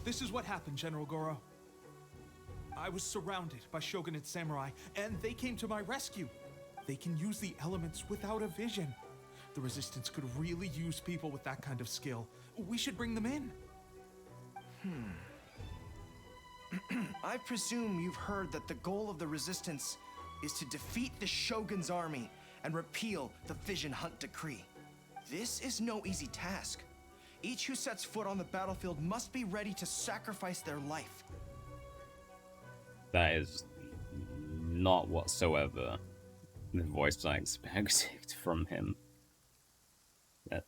This is what happened, General Goro. I was surrounded by shogunate samurai, and they came to my rescue. They can use the elements without a vision. The Resistance could really use people with that kind of skill. We should bring them in. I presume you've heard that the goal of the Resistance is to defeat the Shogun's army and repeal the Vision Hunt Decree. This is no easy task. Each who sets foot on the battlefield must be ready to sacrifice their life. That is not whatsoever the voice I expected from him. That...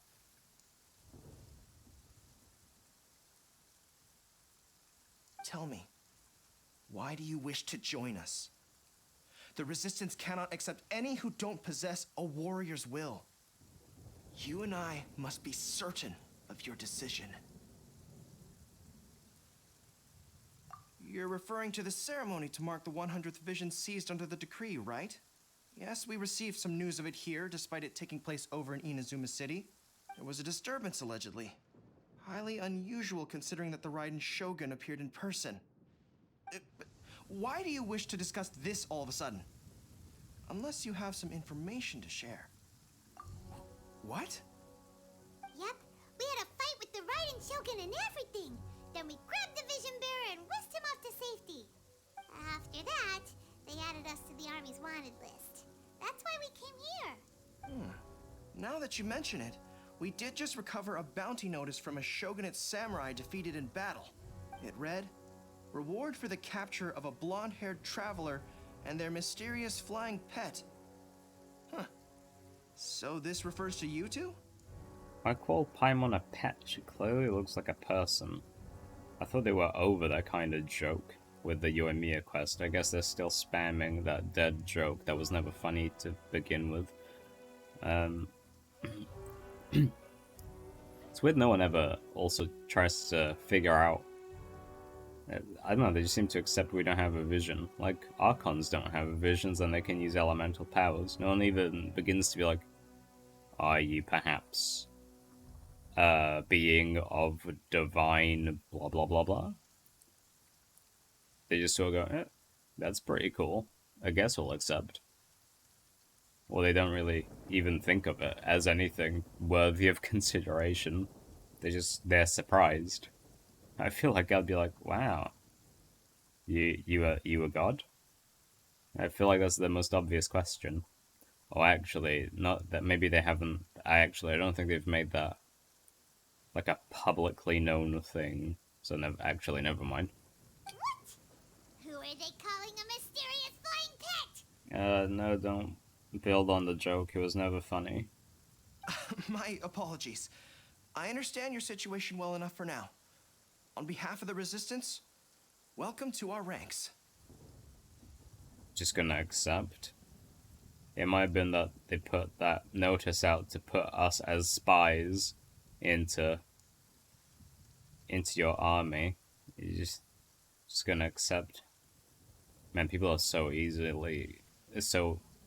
Tell me, why do you wish to join us? The Resistance cannot accept any who don't possess a warrior's will. You and I must be certain of your decision. You're referring to the ceremony to mark the 100th vision seized under the decree, right? Yes, we received some news of it here, despite it taking place over in Inazuma City. There was a disturbance, allegedly. Highly unusual considering that the Raiden Shogun appeared in person. But why do you wish to discuss this all of a sudden? Unless you have some information to share. What? Yep, we had a fight with the Raiden Shogun and everything. Then we grabbed the Vision Bearer and whisked him off to safety. After that, they added us to the Army's wanted list. That's why we came here. Now that you mention it, we did just recover a bounty notice from a Shogunate samurai defeated in battle. It read, "Reward for the capture of a blonde-haired traveler and their mysterious flying pet." Huh. So this refers to you two? I call Paimon a pet. She clearly looks like a person. I thought they were over that kind of joke with the Yoimiya quest. I guess they're still spamming that dead joke that was never funny to begin with. It's weird no one ever also tries to figure out... I don't know, they just seem to accept we don't have a vision. Like, Archons don't have visions and they can use elemental powers. No one even begins to be like, are you perhaps a being of divine blah blah blah blah? They just sort of go, that's pretty cool. I guess we'll accept. Or they don't really even think of it as anything worthy of consideration. They're surprised. I feel like I'd be like, wow, you a god? I feel like that's the most obvious question. Or actually, not that maybe they haven't. I don't think they've made that like a publicly known thing. So never mind. What? Who are they calling a mysterious flying pet? No, don't build on the joke. It was never funny. My apologies. I understand your situation well enough for now. On behalf of the Resistance, welcome to our ranks. Just gonna accept. It might have been that they put that notice out to put us as spies into your army. You're just gonna accept. Man, people are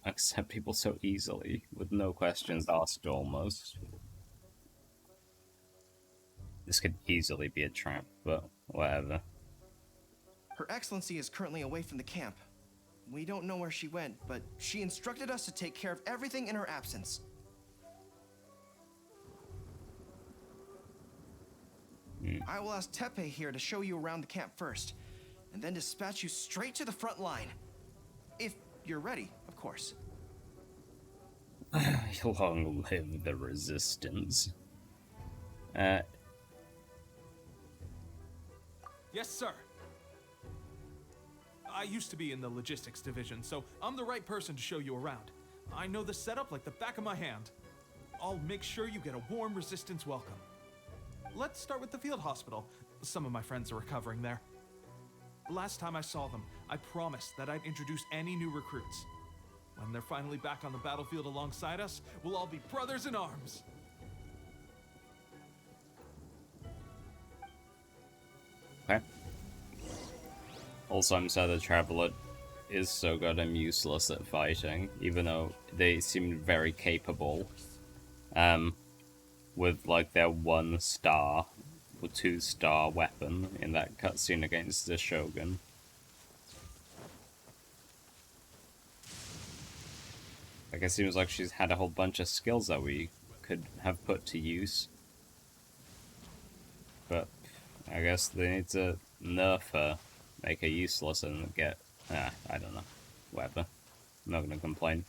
accept people so easily with no questions asked almost. This could easily be a trap, but whatever. Her Excellency is currently away from the camp. We don't know where she went, but she instructed us to take care of everything in her absence. I will ask Tepe here to show you around the camp first, and then dispatch you straight to the front line. If you're ready, of course. Long live the Resistance. Yes, sir. I used to be in the logistics division, so I'm the right person to show you around. I know the setup like the back of my hand. I'll make sure you get a warm Resistance welcome. Let's start with the field hospital. Some of my friends are recovering there. Last time I saw them, I promised that I'd introduce any new recruits. When they're finally back on the battlefield alongside us, we'll all be brothers in arms. Okay. Also, I'm sad the Traveler is so goddamn useless at fighting, even though they seem very capable. With like their 1 star or 2-star weapon in that cutscene against the Shogun. Like, it seems like she's had a whole bunch of skills that we could have put to use. But I guess they need to nerf her, make her useless, and get... I don't know. Whatever. I'm not gonna complain.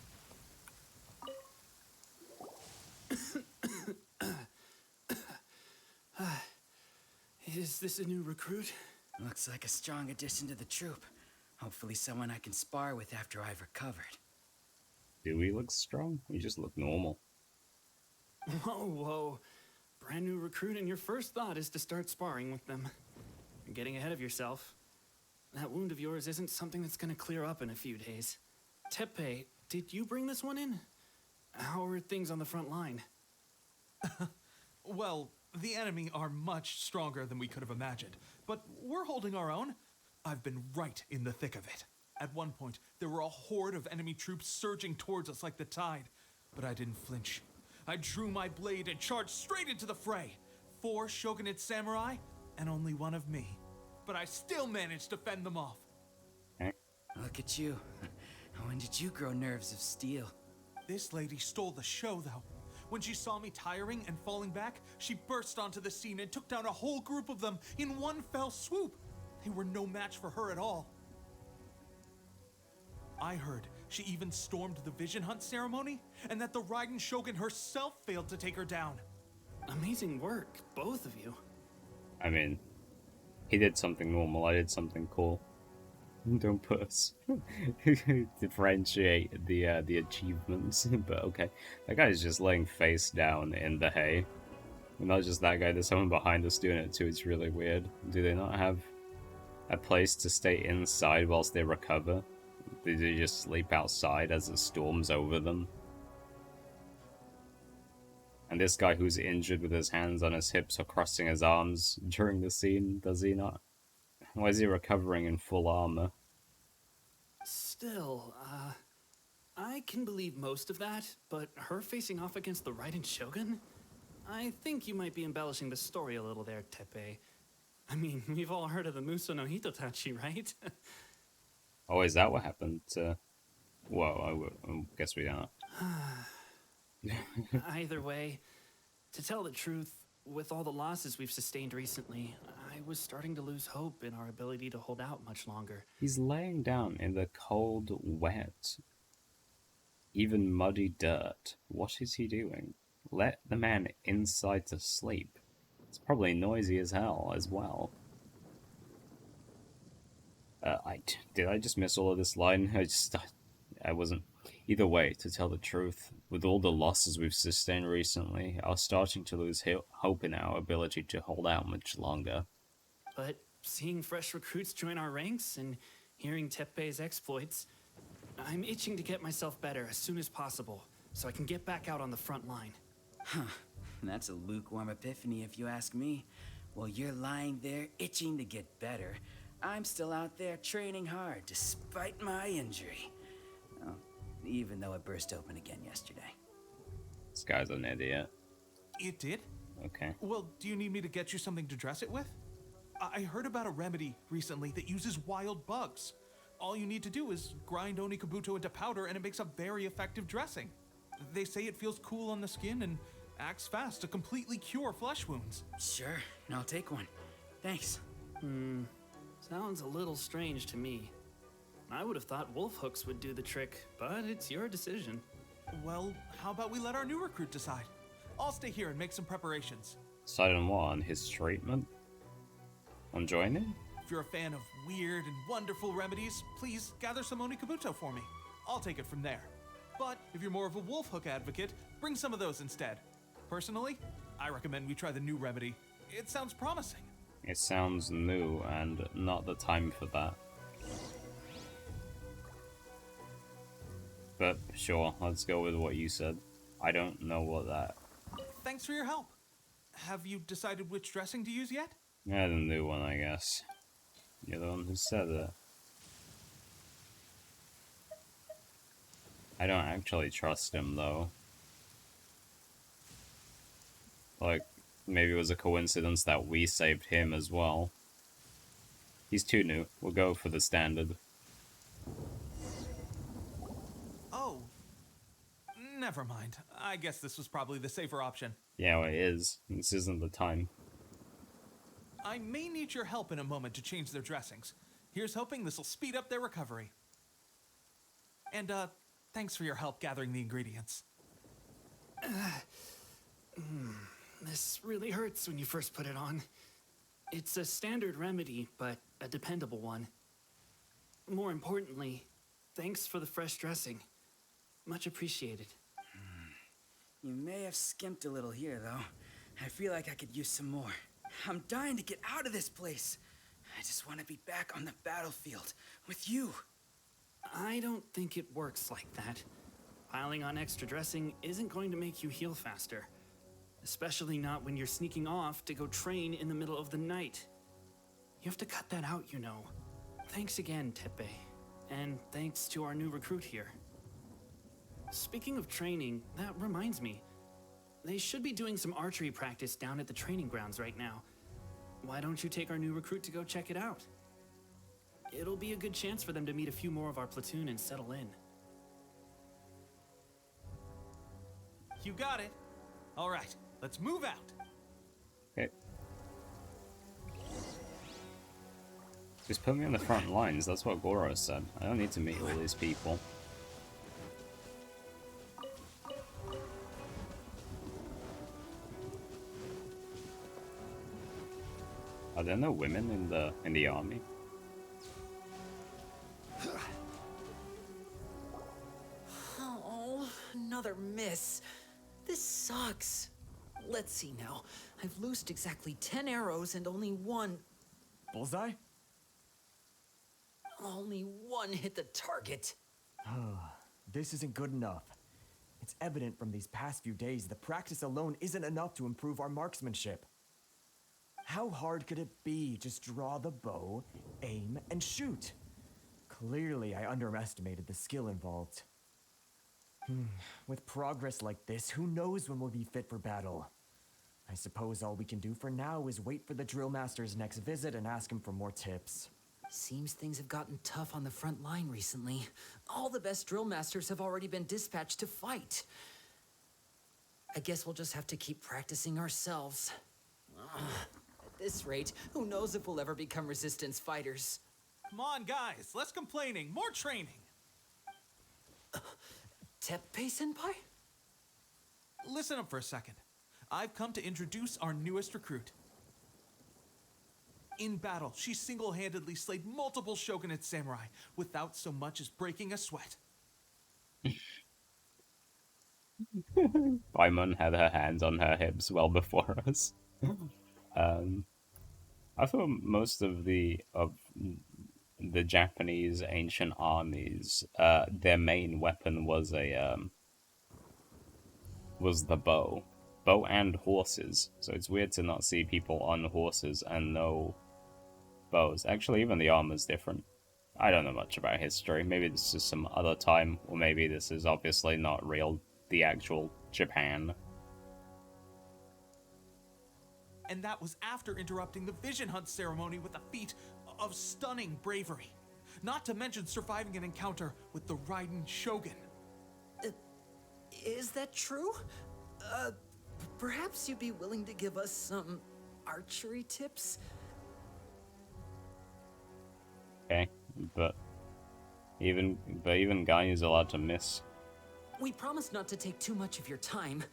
Is this a new recruit? Looks like a strong addition to the troop. Hopefully someone I can spar with after I've recovered. Do we look strong? We just look normal. Whoa, whoa. Brand new recruit, and your first thought is to start sparring with them. You're getting ahead of yourself. That wound of yours isn't something that's gonna clear up in a few days. Teppei, did you bring this one in? How are things on the front line? Well, the enemy are much stronger than we could have imagined, but we're holding our own. I've been right in the thick of it. At one point, there were a horde of enemy troops surging towards us like the tide, but I didn't flinch. I drew my blade and charged straight into the fray. 4 shogunate samurai, and only one of me. But I still managed to fend them off. Look at you. When did you grow nerves of steel? This lady stole the show, though. When she saw me tiring and falling back, she burst onto the scene and took down a whole group of them in one fell swoop. They were no match for her at all. I heard she even stormed the Vision Hunt ceremony, and that the Raiden Shogun herself failed to take her down. Amazing work, both of you. I mean, he did something normal, I did something cool. Don't put us differentiate the achievements, but okay. That guy's just laying face down in the hay. And not just that guy, there's someone behind us doing it too. It's really weird. Do they not have a place to stay inside whilst they recover? Do they just sleep outside as it storms over them? And this guy who's injured with his hands on his hips or crossing his arms during the scene, does he not? Why is he recovering in full armor? Still, I can believe most of that, but her facing off against the Raiden Shogun? I think you might be embellishing the story a little there, Teppei. I mean, we've all heard of the Muso no Hitotachi, right? Oh, is that what happened to... Whoa, I guess we don't. Either way, to tell the truth, with all the losses we've sustained recently, I was starting to lose hope in our ability to hold out much longer. He's laying down in the cold, wet, even muddy dirt. What is he doing? Let the man inside to sleep. It's probably noisy as hell as well. Did I just miss all of this line? I wasn't. Either way, to tell the truth, with all the losses we've sustained recently, I was starting to lose hope in our ability to hold out much longer. But seeing fresh recruits join our ranks and hearing Teppei's exploits, I'm itching to get myself better as soon as possible, so I can get back out on the front line. Huh. That's a lukewarm epiphany if you ask me. While you're lying there itching to get better, I'm still out there training hard despite my injury. Well, even though it burst open again yesterday. This guy's an idiot. It did? Okay. Well, do you need me to get you something to dress it with? I heard about a remedy recently that uses wild bugs. All you need to do is grind Onikabuto into powder and it makes a very effective dressing. They say it feels cool on the skin and acts fast to completely cure flesh wounds. Sure, I'll take one. Thanks. Sounds a little strange to me. I would have thought wolf hooks would do the trick, but it's your decision. Well, how about we let our new recruit decide? I'll stay here and make some preparations. Decide on what? On his treatment? On joining? If you're a fan of weird and wonderful remedies, please gather some Onikabuto for me. I'll take it from there. But if you're more of a wolf hook advocate, bring some of those instead. Personally, I recommend we try the new remedy. It sounds promising. It sounds new and not the time for that. But sure, let's go with what you said. I don't know what that... Thanks for your help. Have you decided which dressing to use yet? Yeah, the new one, I guess. You're the one who said it. I don't actually trust him, though. Like, maybe it was a coincidence that we saved him as well. He's too new. We'll go for the standard. Oh, never mind. I guess this was probably the safer option. Yeah, well, it is. This isn't the time. I may need your help in a moment to change their dressings. Here's hoping this'll speed up their recovery. And, thanks for your help gathering the ingredients. This really hurts when you first put it on. It's a standard remedy, but a dependable one. More importantly, thanks for the fresh dressing. Much appreciated. You may have skimped a little here, though. I feel like I could use some more. I'm dying to get out of this place. I just want to be back on the battlefield with you. I don't think it works like that. Piling on extra dressing isn't going to make you heal faster. Especially not when you're sneaking off to go train in the middle of the night. You have to cut that out, you know. Thanks again, Tepe. And thanks to our new recruit here. Speaking of training, that reminds me. They should be doing some archery practice down at the training grounds right now. Why don't you take our new recruit to go check it out? It'll be a good chance for them to meet a few more of our platoon and settle in. You got it. All right, let's move out. Okay. Just put me on the front lines, that's what Goro said. I don't need to meet all these people. Are there no women in the army? Oh, another miss. This sucks. Let's see now. I've loosed exactly 10 arrows and only one Bullseye? hit the target. This isn't good enough. It's evident from these past few days the practice alone isn't enough to improve our marksmanship. How hard could it be? Just draw the bow, aim, and shoot. Clearly, I underestimated the skill involved. With progress like this, who knows when we'll be fit for battle? I suppose all we can do for now is wait for the drill master's next visit and ask him for more tips. Seems things have gotten tough on the front line recently. All the best drill masters have already been dispatched to fight. I guess we'll just have to keep practicing ourselves. At this rate, who knows if we'll ever become resistance fighters. Come on, guys, less complaining, more training. Teppei-senpai? Listen up for a second. I've come to introduce our newest recruit. In battle, she single-handedly slayed multiple shogunate samurai without so much as breaking a sweat. Paimon had her hands on her hips well before us. I thought most of the Japanese ancient armies, their main weapon was was the bow and horses. So it's weird to not see people on horses and no bows. Actually, even the armor's different. I don't know much about history. Maybe this is some other time, or maybe this is obviously not real, the actual Japan. And that was after interrupting the vision hunt ceremony with a feat of stunning bravery. Not to mention surviving an encounter with the Raiden Shogun. Is that true? Perhaps you'd be willing to give us some archery tips? Okay, but even Gaiu's allowed to miss. We promise not to take too much of your time.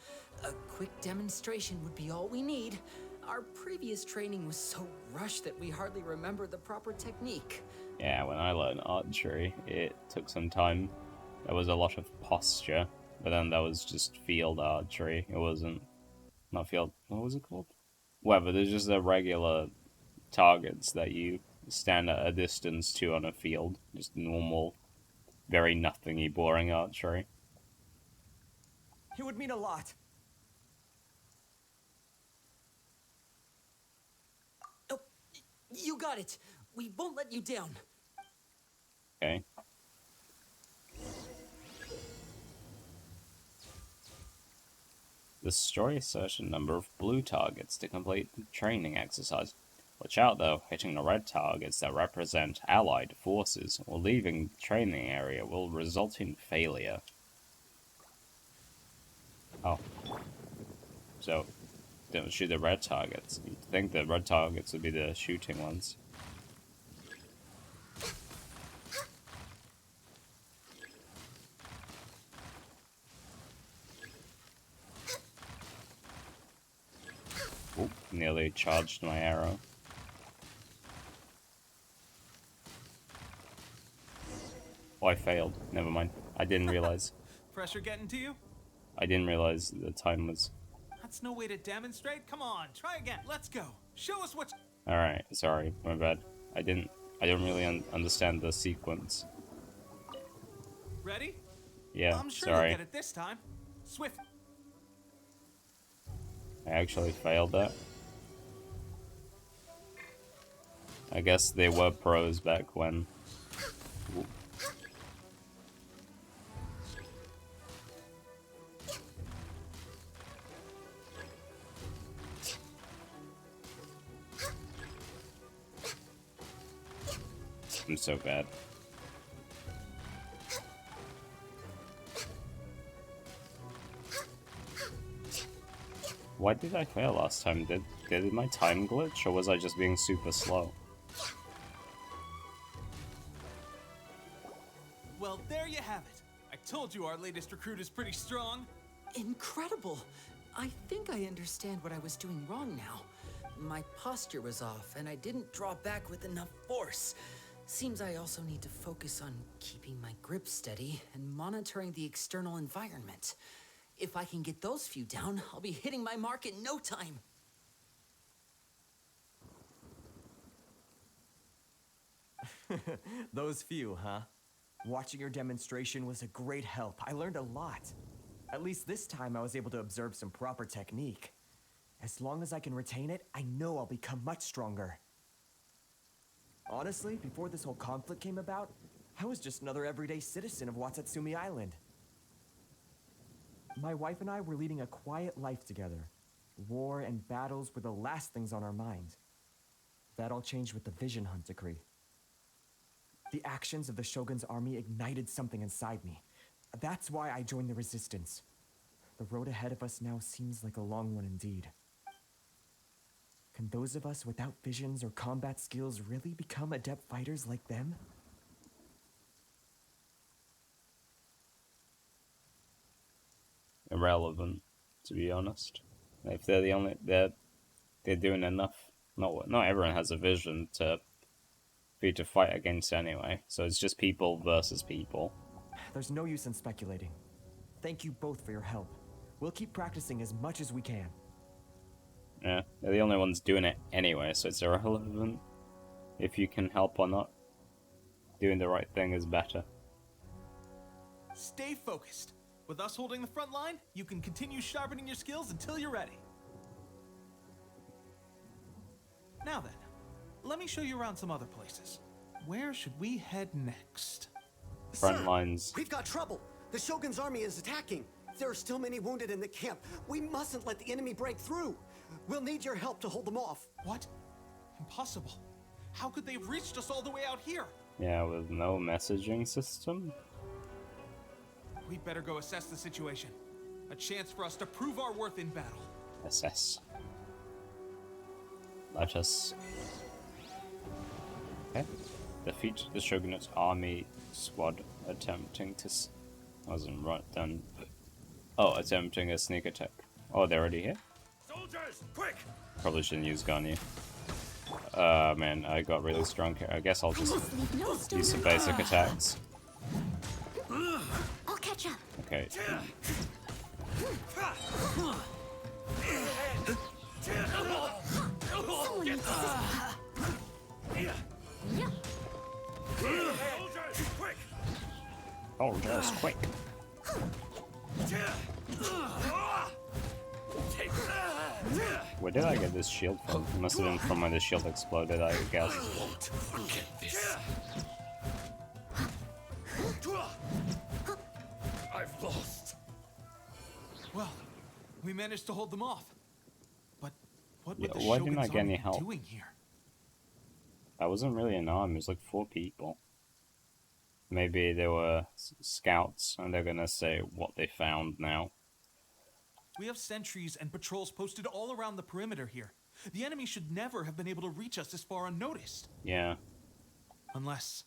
A quick demonstration would be all we need. Our previous training was so rushed that we hardly remember the proper technique. Yeah, when I learned archery, it took some time. There was a lot of posture, but then there was just field archery. It wasn't... not field... what was it called? Whatever, there's just the regular targets that you stand at a distance to on a field. Just normal, very nothingy, boring archery. It would mean a lot. Oh, you got it. We won't let you down. Okay. Destroy a certain number of blue targets to complete the training exercise. Watch out though, hitting the red targets that represent allied forces or leaving the training area will result in failure. Oh. So, don't shoot the red targets. You'd think the red targets would be the shooting ones. Oop, nearly charged my arrow. Oh, I failed. Never mind. I didn't realize. Pressure getting to you? I didn't realize the time was... That's no way to demonstrate. Come on, try again. Let's go. Show us what. Alright, sorry. My bad. I don't really understand the sequence. Ready? Yeah, I'm sure sorry. you'll get it this time. Swift. I actually failed that. I guess they were pros back when. Ooh. I'm so bad. Why did I fail last time? Did my time glitch, or was I just being super slow? Well, there you have it. I told you our latest recruit is pretty strong. Incredible! I think I understand what I was doing wrong now. My posture was off, and I didn't draw back with enough force. Seems I also need to focus on keeping my grip steady and monitoring the external environment. If I can get those few down, I'll be hitting my mark in no time. Those few, huh? Watching your demonstration was a great help. I learned a lot. At least this time I was able to observe some proper technique. As long as I can retain it, I know I'll become much stronger. Honestly, before this whole conflict came about, I was just another everyday citizen of Watatsumi Island. My wife and I were leading a quiet life together. War and battles were the last things on our mind. That all changed with the Vision Hunt decree. The actions of the Shogun's army ignited something inside me. That's why I joined the resistance. The road ahead of us now seems like a long one indeed. Can those of us without visions or combat skills really become adept fighters like them? Irrelevant, to be honest. If they're the only, they're doing enough. Not everyone has a vision for you to fight against anyway. So it's just people versus people. There's no use in speculating. Thank you both for your help. We'll keep practicing as much as we can. Yeah, they're the only ones doing it anyway, so it's irrelevant if you can help or not. Doing the right thing is better. Stay focused. With us holding the front line, you can continue sharpening your skills until you're ready. Now then, let me show you around some other places. Where should we head next? Front Sir, lines. We've got trouble. The Shogun's army is attacking. There are still many wounded in the camp. We mustn't let the enemy break through. We'll need your help to hold them off. What? Impossible. How could they have reached us all the way out here? Yeah, with no messaging system? We'd better go assess the situation. A chance for us to prove our worth in battle. Assess. Let us... Okay. Defeat the Shogunate's army squad attempting to... Wasn't right then. Oh, attempting a sneak attack. Oh, they're already here? Soldiers, quick! Probably shouldn't use Ganyu. Man, I got really strong here. I guess I'll just use some basic attacks. I'll catch up. Okay. Someone needs to Soldiers, quick! Oh, just quick. Where did I get this shield from? It must have been from when the shield exploded, I guess. Won't forget this. I've lost. Well, We managed to hold them off. But what Yeah, would the why didn't I Shogun's get army any be help? doing here? That wasn't really an army, it was like 4 people. Maybe they were scouts, and they're gonna say what they found now. We have sentries and patrols posted all around the perimeter here. The enemy should never have been able to reach us this far unnoticed. Yeah, Unless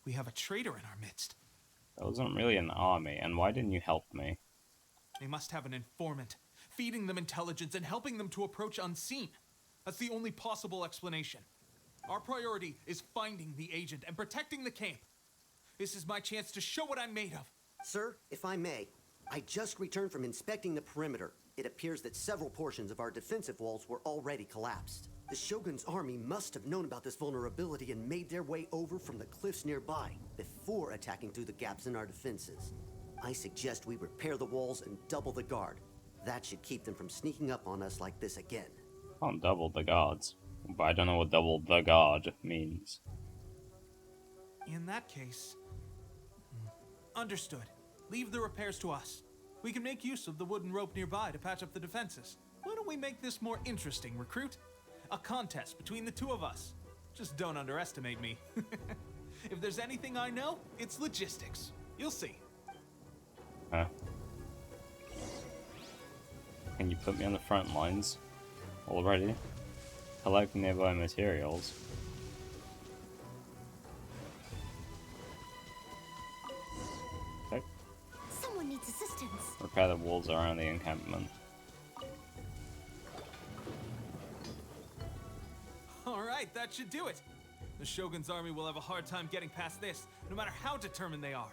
we have a traitor in our midst. that wasn't really an army, and why didn't you help me? They must have an informant, feeding them intelligence and helping them to approach unseen. That's the only possible explanation. Our priority is finding the agent and protecting the camp. This is my chance to show what I'm made of. Sir, if I may, I just returned from inspecting the perimeter. It appears that several portions of our defensive walls were already collapsed. The Shogun's army must have known about this vulnerability and made their way over from the cliffs nearby before attacking through the gaps in our defenses. I suggest we repair the walls and double the guard. That should keep them from sneaking up on us like this again. Can't double the guards. But I don't know what double the guard means. In that case... Understood. Leave the repairs to us. We can make use of the wooden rope nearby to patch up the defenses. Why don't we make this more interesting, recruit? A contest between the two of us. Just don't underestimate me. If there's anything I know, it's logistics. You'll see. Huh? Can you put me on the front lines already? Collect nearby materials. Okay. Someone needs assistance. Repair the walls around the encampment. Alright, that should do it. The Shogun's army will have a hard time getting past this, no matter how determined they are.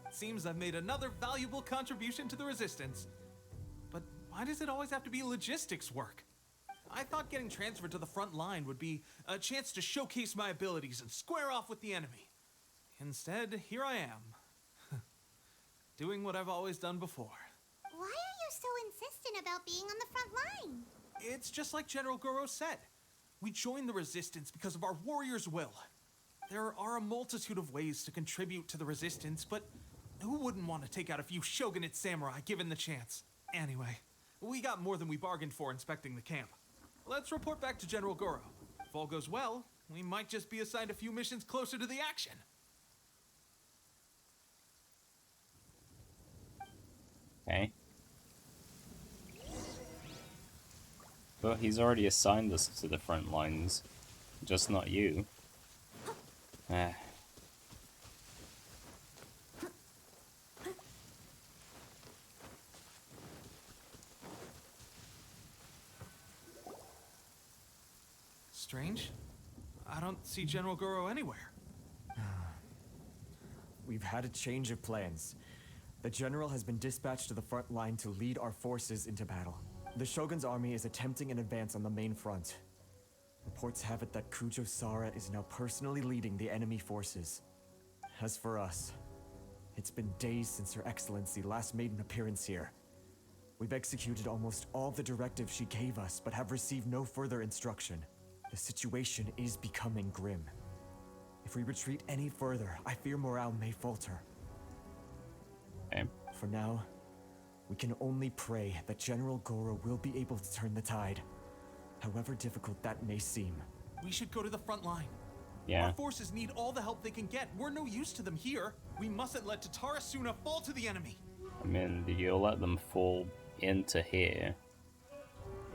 It seems I've made another valuable contribution to the resistance. But why does it always have to be logistics work? I thought getting transferred to the front line would be a chance to showcase my abilities and square off with the enemy. Instead, here I am. Doing what I've always done before. Why are you so insistent about being on the front line? It's just like General Goro said. We joined the resistance because of our warrior's will. There are a multitude of ways to contribute to the resistance, but who wouldn't want to take out a few shogunate samurai given the chance? Anyway, we got more than we bargained for inspecting the camp. Let's report back to General Goro. If all goes well, we might just be assigned a few missions closer to the action. Okay. But he's already assigned us to the front lines. Just not you. Ah. Strange. I don't see General Goro anywhere. We've had a change of plans. The general has been dispatched to the front line to lead our forces into battle. The Shogun's army is attempting an advance on the main front. Reports have it that Kujo Sara is now personally leading the enemy forces. As for us, it's been days since Her Excellency last made an appearance here. We've executed almost all the directives she gave us, but have received no further instruction. The situation is becoming grim. If we retreat any further, I fear morale may falter. Okay. For now, we can only pray that General Goro will be able to turn the tide, however difficult that may seem. We should go to the front line. Yeah. Our forces need all the help they can get. We're no use to them here. We mustn't let Tatara Suna fall to the enemy. I mean, you'll let them fall into here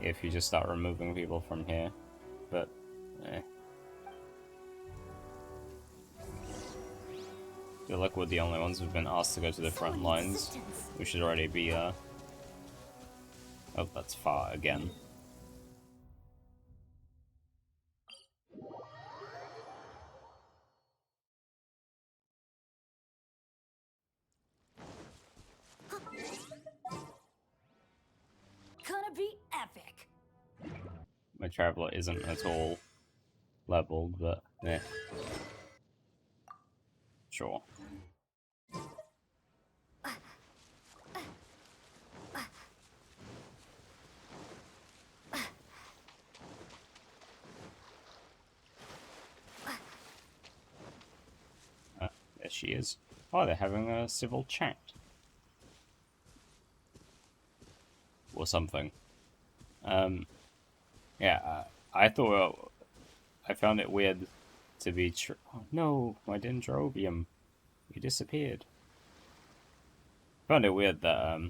if you just start removing people from here. But, I feel like we're the only ones who've been asked to go to the front lines. We should already be, Oh, that's far again. Gonna be epic. My Traveler isn't at all leveled, but, yeah. Sure. There she is. Oh, they're having a civil chat. or something. Yeah, I thought I found it weird to be. Oh, no, my Dendrobium, he disappeared. Found it weird that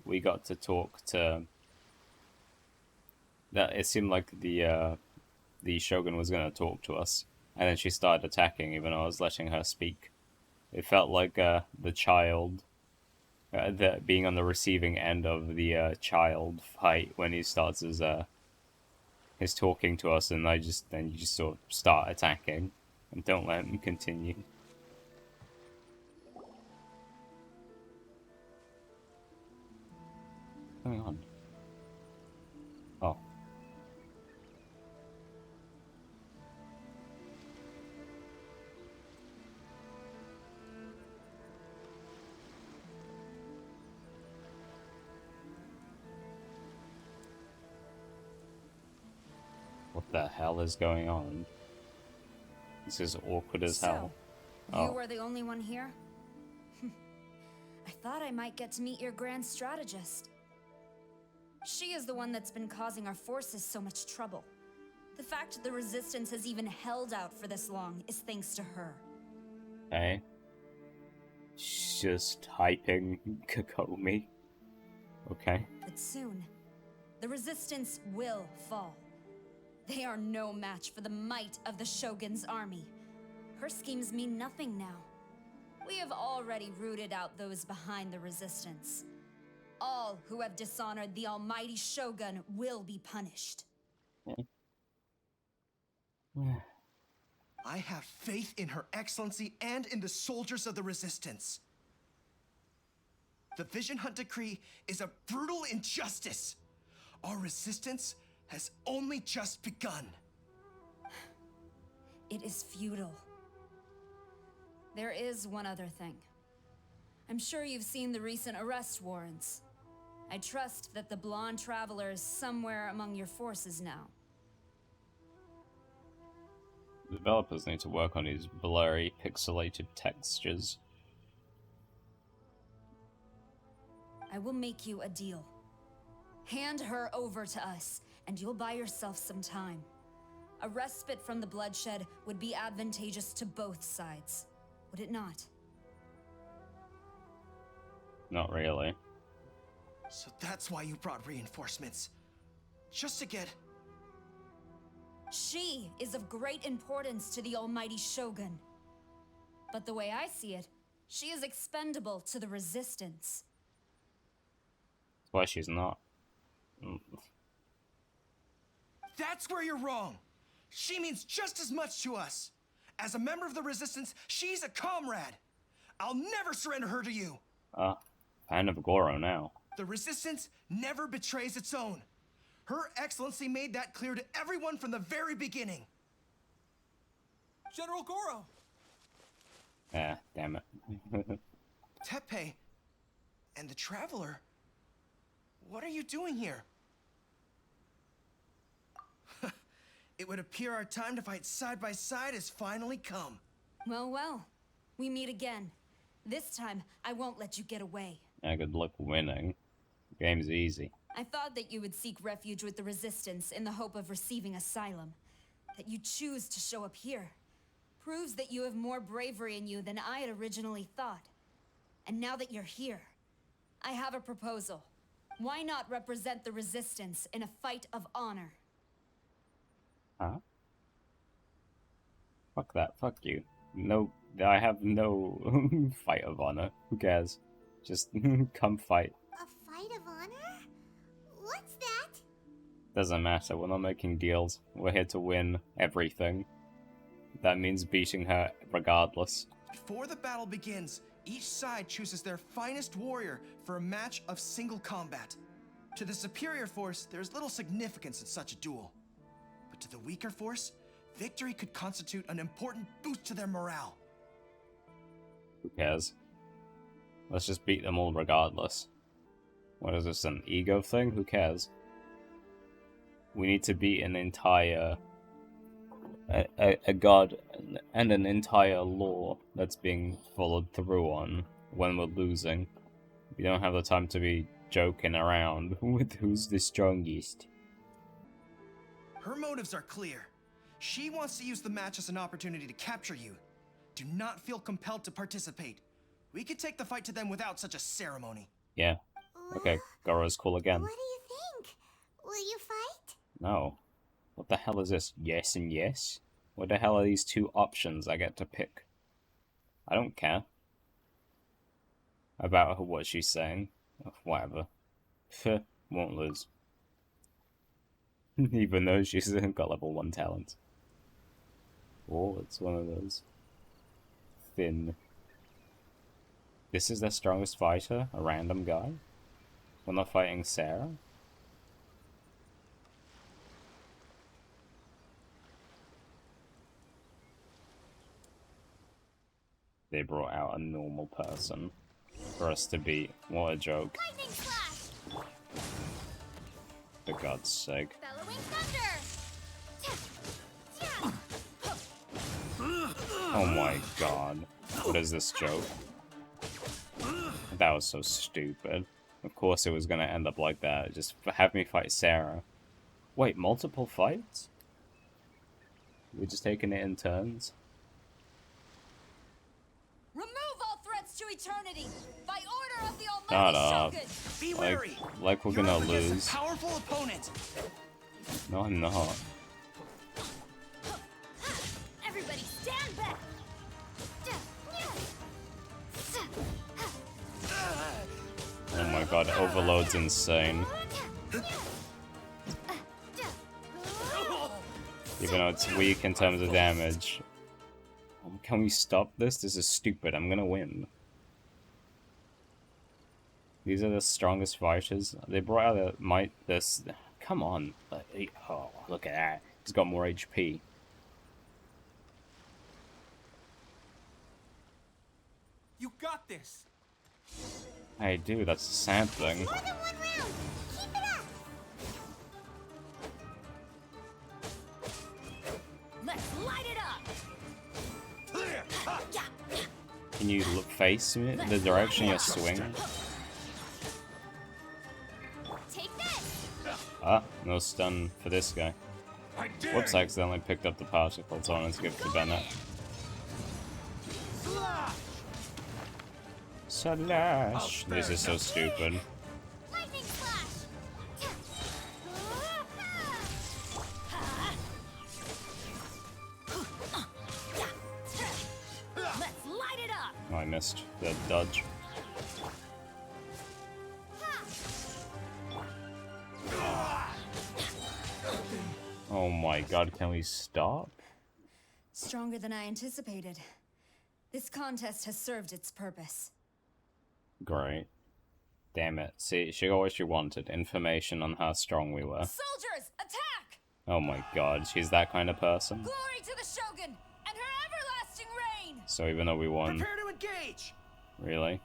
we got to talk to. That it seemed like the Shogun was gonna talk to us, and then she started attacking, even though I was letting her speak. It felt like the child, being on the receiving end of the child fight when he starts his talking to us, and then you just sort of start attacking and don't let him continue. What's going on? Oh. What the hell is going on? This is awkward as hell. You were the only one here? I thought I might get to meet your grand strategist. She is the one that's been causing our forces so much trouble. The fact the Resistance has even held out for this long is thanks to her. Okay. Just hyping Kokomi. Okay. But soon, the Resistance will fall. They are no match for the might of the Shogun's army. Her schemes mean nothing now. We have already rooted out those behind the Resistance. All who have dishonored the almighty Shogun will be punished. I have faith in Her Excellency and in the soldiers of the Resistance. The Vision Hunt Decree is a brutal injustice. Our resistance has only just begun. It is futile. There is one other thing. I'm sure you've seen the recent arrest warrants. I trust that the blonde traveler is somewhere among your forces now. Developers need to work on these blurry, pixelated textures. I will make you a deal. Hand her over to us, and you'll buy yourself some time. A respite from the bloodshed would be advantageous to both sides, would it not? Not really. So that's why you brought reinforcements. Just to get... She is of great importance to the almighty Shogun. But the way I see it, she is expendable to the Resistance. That's why she's not. That's where you're wrong. She means just as much to us. As a member of the Resistance, she's a comrade. I'll never surrender her to you. Fan of Goro now. The Resistance never betrays its own. Her Excellency made that clear to everyone from the very beginning. General Goro! Ah, damn it. Teppei and the Traveler, what are you doing here? It would appear our time to fight side by side has finally come. Well, well. We meet again. This time, I won't let you get away. Yeah, good luck winning. Game's easy. I thought that you would seek refuge with the Resistance in the hope of receiving asylum. That you choose to show up here proves that you have more bravery in you than I had originally thought. And now that you're here, I have a proposal. Why not represent the Resistance in a fight of honor? Huh? Fuck that, fuck you. No, I have no fight of honor. Who cares? Just come fight. A fight of honor? What's that? Doesn't matter, we're not making deals. We're here to win everything. That means beating her regardless. Before the battle begins, each side chooses their finest warrior for a match of single combat. To the superior force, there's little significance in such a duel. But to the weaker force, victory could constitute an important boost to their morale. Who cares? Let's just beat them all regardless. What is this, an ego thing? Who cares? We need to beat an entire... a god and an entire law that's being followed through on when we're losing. We don't have the time to be joking around with who's the strongest. Her motives are clear. She wants to use the match as an opportunity to capture you. Do not feel compelled to participate. We could take the fight to them without such a ceremony. Yeah. Okay, Goro's cool again. What do you think? Will you fight? No. What the hell is this? Yes and yes? What the hell are these two options I get to pick? I don't care. About what she's saying. Whatever. Pfft, won't lose. Even though she's got level 1 talent. Oh, it's one of those. Thin. This is their strongest fighter? A random guy? We're not fighting Sarah? They brought out a normal person for us to beat. What a joke. Lightning slash! For God's sake. Bellowing thunder! Oh my god. What is this joke? That was so stupid. Of course it was gonna end up like that. Just have me fight Sarah. Wait, multiple fights? We're just taking it in turns? Remove all threats to eternity by order of the Shut Almighty up. Shogun. Be wary. Like we're You're gonna up against lose. a powerful opponent. No, I'm not. Everybody stand back! Oh my god, Overload's insane. Even though it's weak in terms of damage. Can we stop this? This is stupid. I'm gonna win. These are the strongest fighters. They brought out a might. This. Come on. Oh, look at that. He's got more HP. You got this! I do. That's the sad thing. More than one round! Keep it up! Let's light it up. Can you face me the direction you're swinging? Take this! Ah, no stun for this guy. Whoops, I accidentally picked up the particle, so I wanted to give it to Bennett. Slash! This is so stupid. Lightning slash! Let's light it up. Oh, I missed the dodge. Oh my god, can we stop? Stronger than I anticipated. This contest has served its purpose. Great. Damn it. See, she got what she wanted. Information on how strong we were. Soldiers, attack! Oh my god, she's that kind of person? Glory to the Shogun and her everlasting reign! So even though we won... Prepare to engage! Really?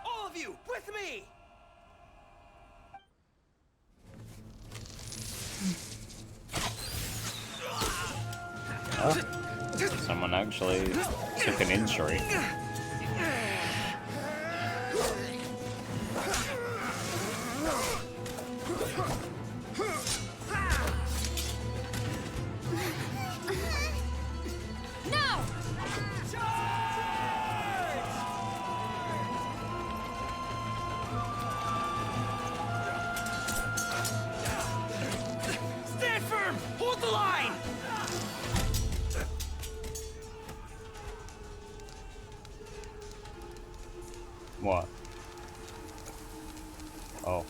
All of you, with me! Oh. Someone actually took an injury. No! Stand firm! Hold the line! What? Oh.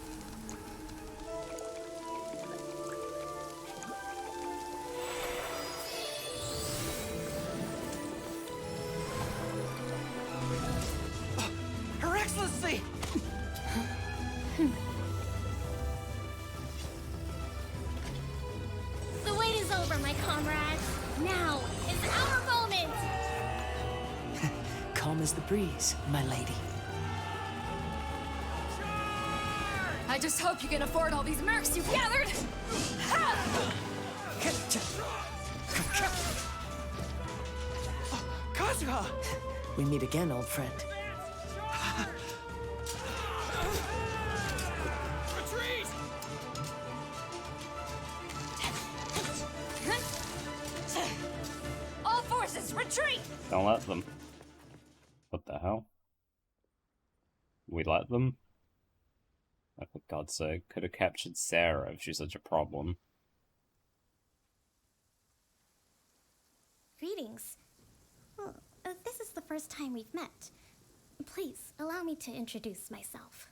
Her Excellency! The wait is over, my comrades. Now is our moment! Calm as the breeze, my lady. I just hope you can afford all these mercs you've gathered! Kazuha! We meet again, old friend. Retreat! Don't let them. What the hell? We let them? Oh, for God's sake, could have captured Sarah if she's such a problem. Greetings. Well, this is the first time we've met. Please, allow me to introduce myself.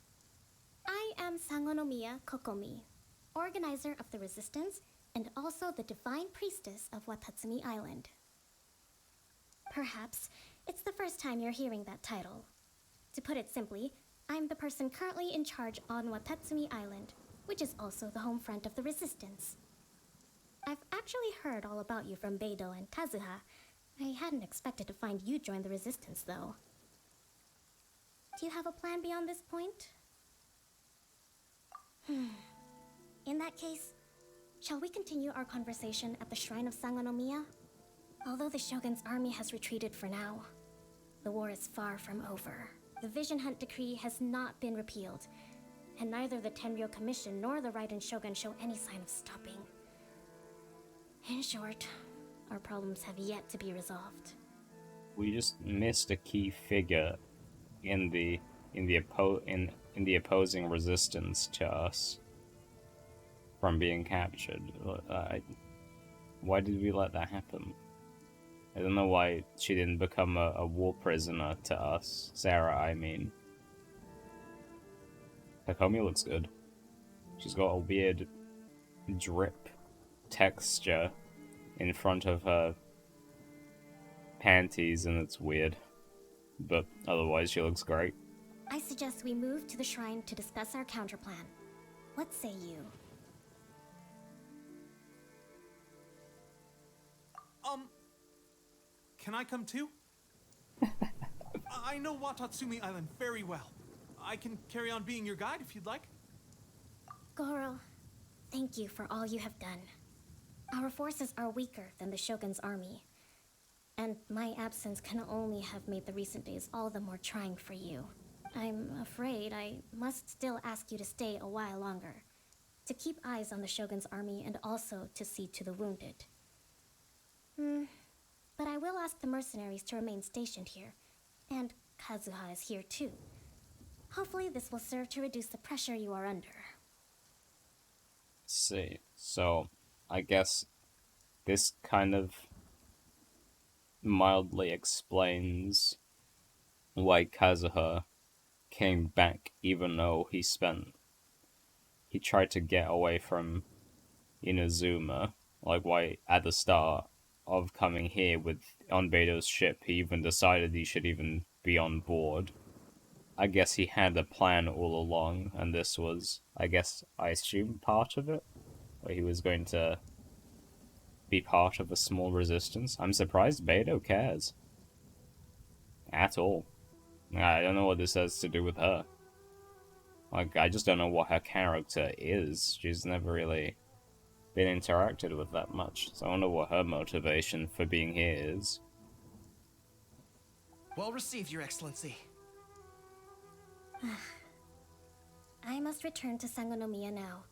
I am Sangonomiya Kokomi, organizer of the Resistance and also the Divine Priestess of Watatsumi Island. Perhaps it's the first time you're hearing that title. To put it simply, I'm the person currently in charge on Watatsumi Island, which is also the home front of the Resistance. I've actually heard all about you from Beidou and Kazuha. I hadn't expected to find you join the Resistance, though. Do you have a plan beyond this point? In that case, shall we continue our conversation at the Shrine of Sangonomiya? Although the Shogun's army has retreated for now, the war is far from over. The Vision Hunt Decree has not been repealed, and neither the Tenryo Commission nor the Raiden Shogun show any sign of stopping. In short, our problems have yet to be resolved. We just missed a key figure in the opposing resistance to us from being captured. Why did we let that happen? I don't know why she didn't become a war prisoner to us. Sarah, I mean. Takomi looks good. She's got a weird drip texture in front of her panties, and it's weird. But otherwise, she looks great. I suggest we move to the shrine to discuss our counterplan. What say you? Can I come too? I know Watatsumi Island very well. I can carry on being your guide if you'd like. Goro, thank you for all you have done. Our forces are weaker than the Shogun's army, and my absence can only have made the recent days all the more trying for you. I'm afraid I must still ask you to stay a while longer, to keep eyes on the Shogun's army and also to see to the wounded. But I will ask the mercenaries to remain stationed here, and Kazuha is here too. Hopefully this will serve to reduce the pressure you are under. See, so I guess this kind of mildly explains why Kazuha came back even though he tried to get away from Inazuma, like why at the start of coming here on Beidou's ship he even decided he should even be on board. I guess he had a plan all along, and this was, I assume, part of it, where he was going to be part of a small resistance. I'm surprised Beidou cares. At all. I don't know what this has to do with her. Like, I just don't know what her character is. She's never really been interacted with that much, so I wonder what her motivation for being here is. Well received, Your Excellency. I must return to Sangonomiya now.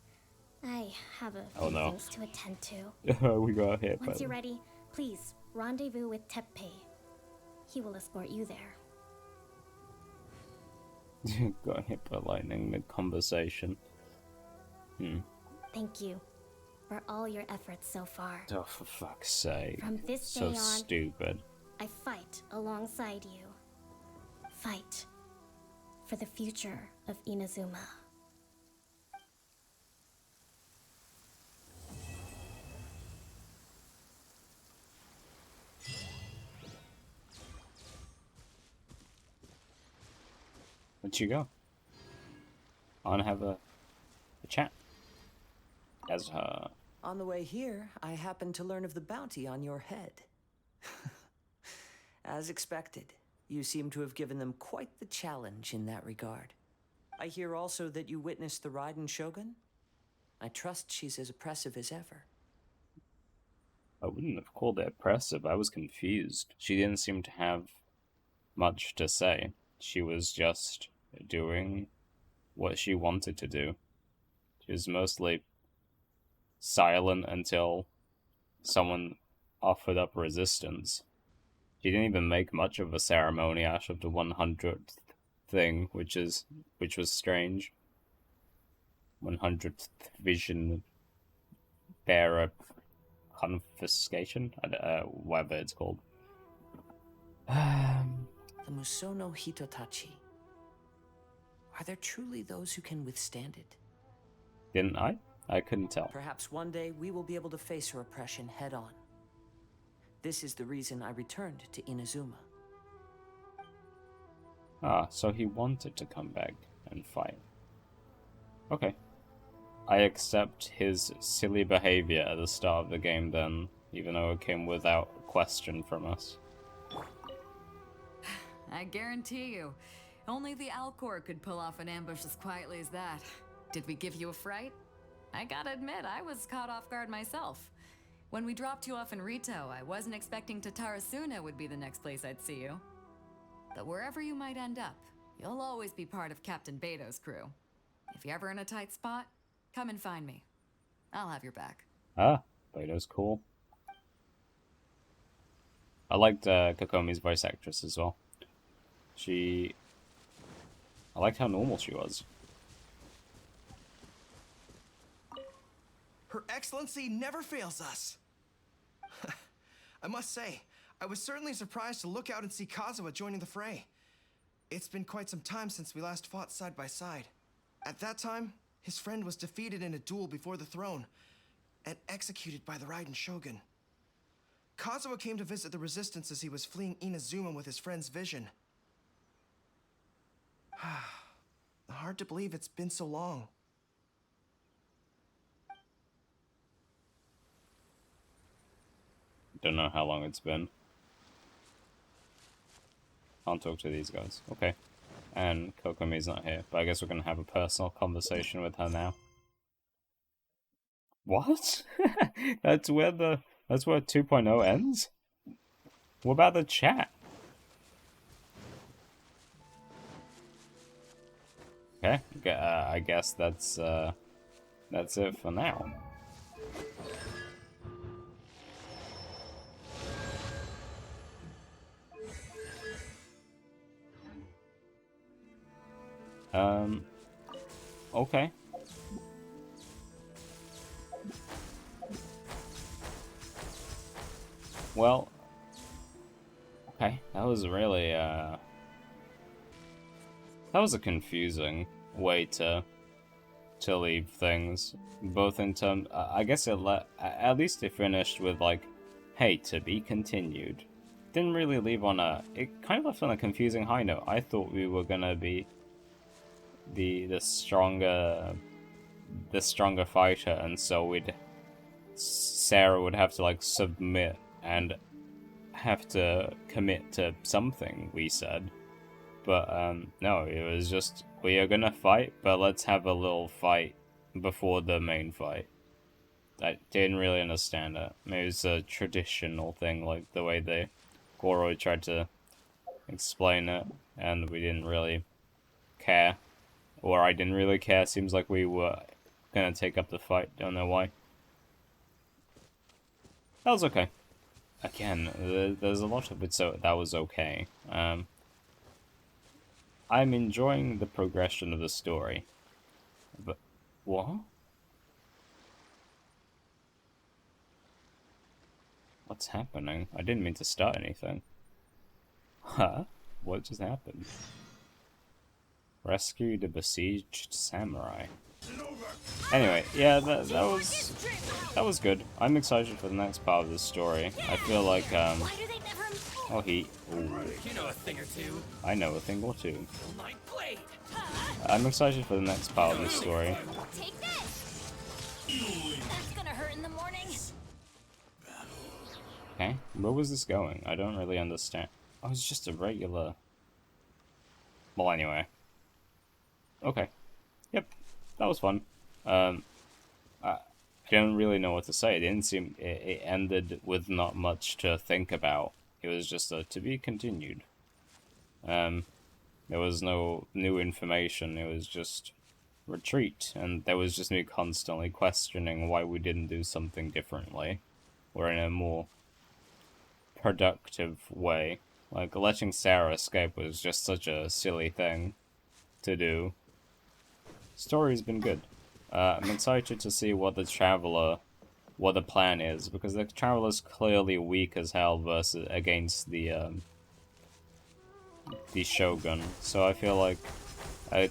I have a Oh, few no. things to attend to. We got hit by Once you're ready, please rendezvous with Teppei. He will escort you there. got hit by lightning mid-conversation. Thank you for all your efforts so far. Oh, for fuck's sake. From this day So on, stupid. I fight alongside you. Fight for the future of Inazuma. Where'd you go? I want to have a chat. As her. On the way here, I happened to learn of the bounty on your head. As expected, you seem to have given them quite the challenge in that regard. I hear also that you witnessed the Raiden Shogun. I trust she's as oppressive as ever. I wouldn't have called it oppressive. I was confused. She didn't seem to have much to say. She was just doing what she wanted to do. She was mostly silent until someone offered up resistance. She didn't even make much of a ceremony out of the 100th thing, which was strange. 100th vision bearer confiscation, whatever it's called. The Musono Hitotachi. Are there truly those who can withstand it? Didn't I? I couldn't tell. Perhaps one day we will be able to face her oppression head on. This is the reason I returned to Inazuma. Ah, so he wanted to come back and fight. Okay. I accept his silly behavior at the start of the game then, even though it came without question from us. I guarantee you, only the Alcor could pull off an ambush as quietly as that. Did we give you a fright? I gotta admit, I was caught off guard myself. When we dropped you off in Rito, I wasn't expecting Tatarasuna would be the next place I'd see you. But wherever you might end up, you'll always be part of Captain Beto's crew. If you're ever in a tight spot, come and find me. I'll have your back. Ah, Beto's cool. I liked Kokomi's voice actress as well. I liked how normal she was. Her Excellency never fails us. I must say, I was certainly surprised to look out and see Kazuha joining the fray. It's been quite some time since we last fought side by side. At that time, his friend was defeated in a duel before the throne and executed by the Raiden Shogun. Kazuha came to visit the resistance as he was fleeing Inazuma with his friend's vision. Hard to believe it's been so long. Don't know how long it's been. Can't talk to these guys. Okay. And Kokomi's not here, but I guess we're gonna have a personal conversation with her now. What? That's where 2.0 ends? What about the chat? Okay, I guess that's it for now. Okay. Well, okay, that was really, that was a confusing way to leave things, both in terms, I guess at least it finished with, like, hey, to be continued. Didn't really leave on it kind of left on a confusing high note. I thought we were gonna be the stronger fighter, and so Sarah would have to, like, submit and have to commit to something, we said. But, no, it was just, we are gonna fight, but let's have a little fight before the main fight. I didn't really understand it. Maybe it's a traditional thing, like the way Goro tried to explain it, and we didn't really care. Or I didn't really care, seems like we were gonna take up the fight, don't know why. That was okay. Again, there's a lot of it, so that was okay. I'm enjoying the progression of the story. But, what? What's happening? I didn't mean to start anything. Huh? What just happened? Rescue the besieged samurai. Anyway, yeah, that was good. I'm excited for the next part of the story. I feel like oh, he. Ooh. You know a thing or two. I know a thing or two. My blade. I'm excited for the next part of the story. Take this! That's gonna hurt in the morning. Okay, where was this going? I don't really understand. Oh, it's just a regular. Well, anyway. Okay. Yep, that was fun. I don't really know what to say. It didn't seem. It ended with not much to think about. It was just a to be continued. There was no new information. It was just retreat, and there was just me constantly questioning why we didn't do something differently, or in a more productive way. Like, letting Sarah escape was just such a silly thing to do. Story's been good. I'm excited to see what the plan is, because the Traveler's clearly weak as hell against the Shogun. So I feel like a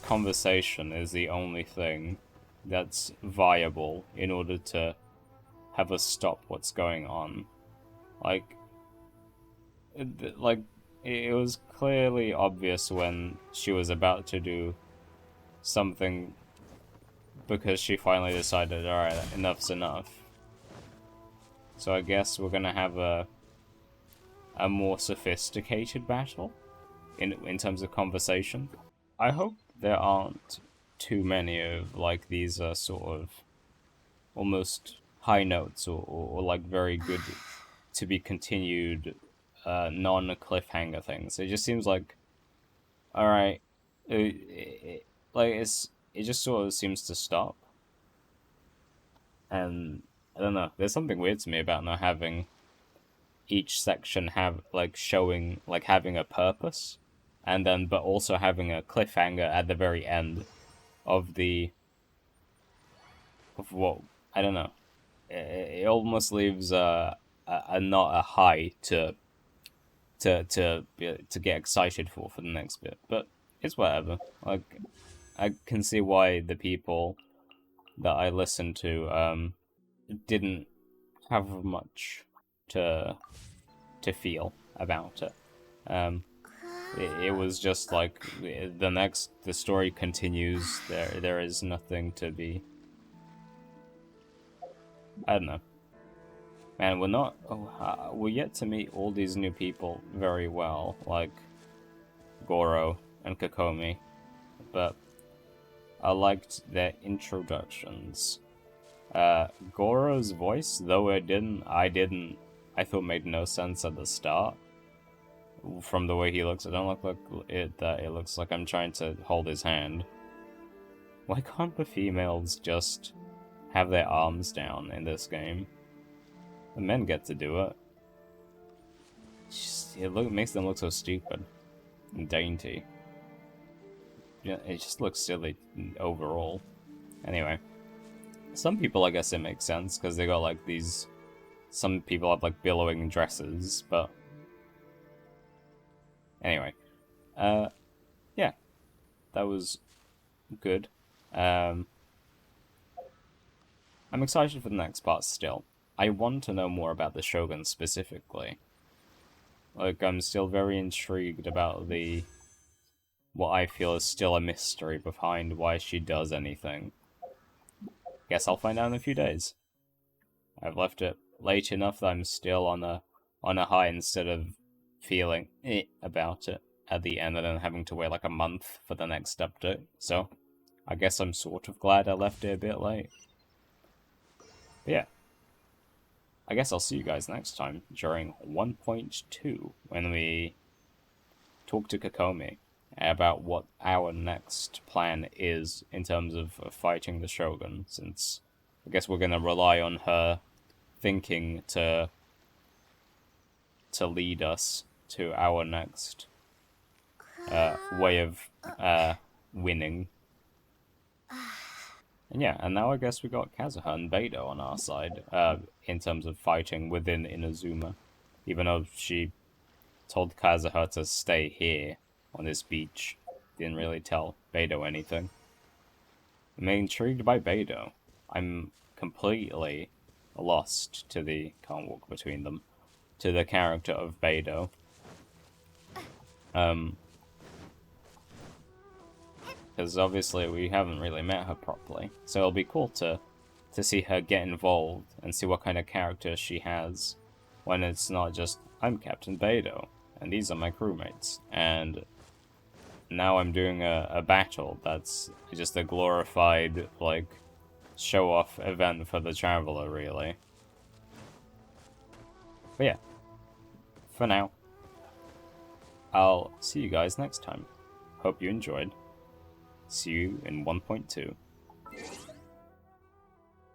conversation is the only thing that's viable in order to have us stop what's going on. Like, it was clearly obvious when she was about to do something, because she finally decided, alright, enough's enough. So I guess we're gonna have a more sophisticated battle in terms of conversation. I hope there aren't too many of like these sort of almost high notes or like very good to be continued non-cliffhanger things. It just seems like, alright, it just sort of seems to stop. And I don't know, there's something weird to me about not having each section have showing having a purpose, and then but also having a cliffhanger at the very end of what, I don't know. It almost leaves not a high to get excited for the next bit, but it's whatever. Like, I can see why the people that I listened to didn't have much to feel about it. It was just like the story continues. There is nothing to be. I don't know. Man, we're yet to meet all these new people very well, like Goro and Kokomi, but I liked their introductions. Goro's voice, though I thought made no sense at the start. From the way he looks, it don't look like it looks like I'm trying to hold his hand. Why can't the females just have their arms down in this game? The men get to do it. It makes them look so stupid and dainty. Yeah, it just looks silly overall. Anyway, some people, I guess it makes sense because they got like these. Some people have like billowing dresses, but anyway, yeah, that was good. I'm excited for the next part still. I want to know more about the Shogun specifically. Like, I'm still very intrigued about what I feel is still a mystery behind why she does anything. Guess I'll find out in a few days. I've left it late enough that I'm still on a high instead of feeling about it at the end and then having to wait like a month for the next update. So, I guess I'm sort of glad I left it a bit late. But yeah. I guess I'll see you guys next time during 1.2 when we talk to Kokomi about what our next plan is in terms of fighting the Shogun, since I guess we're going to rely on her thinking to lead us to our next way of winning. And yeah, and now I guess we got Kazuha and Beidou on our side, in terms of fighting within Inazuma. Even though she told Kazuha to stay here on this beach, didn't really tell Beidou anything. I'm intrigued by Beidou. I'm completely lost to can't walk between them, to the character of Beidou. Because obviously we haven't really met her properly. So it'll be cool to see her get involved and see what kind of character she has when it's not just, I'm Captain Beidou, and these are my crewmates, and now I'm doing a battle that's just a glorified, like, show-off event for the Traveler, really. But yeah, for now, I'll see you guys next time. Hope you enjoyed. See you in 1.2.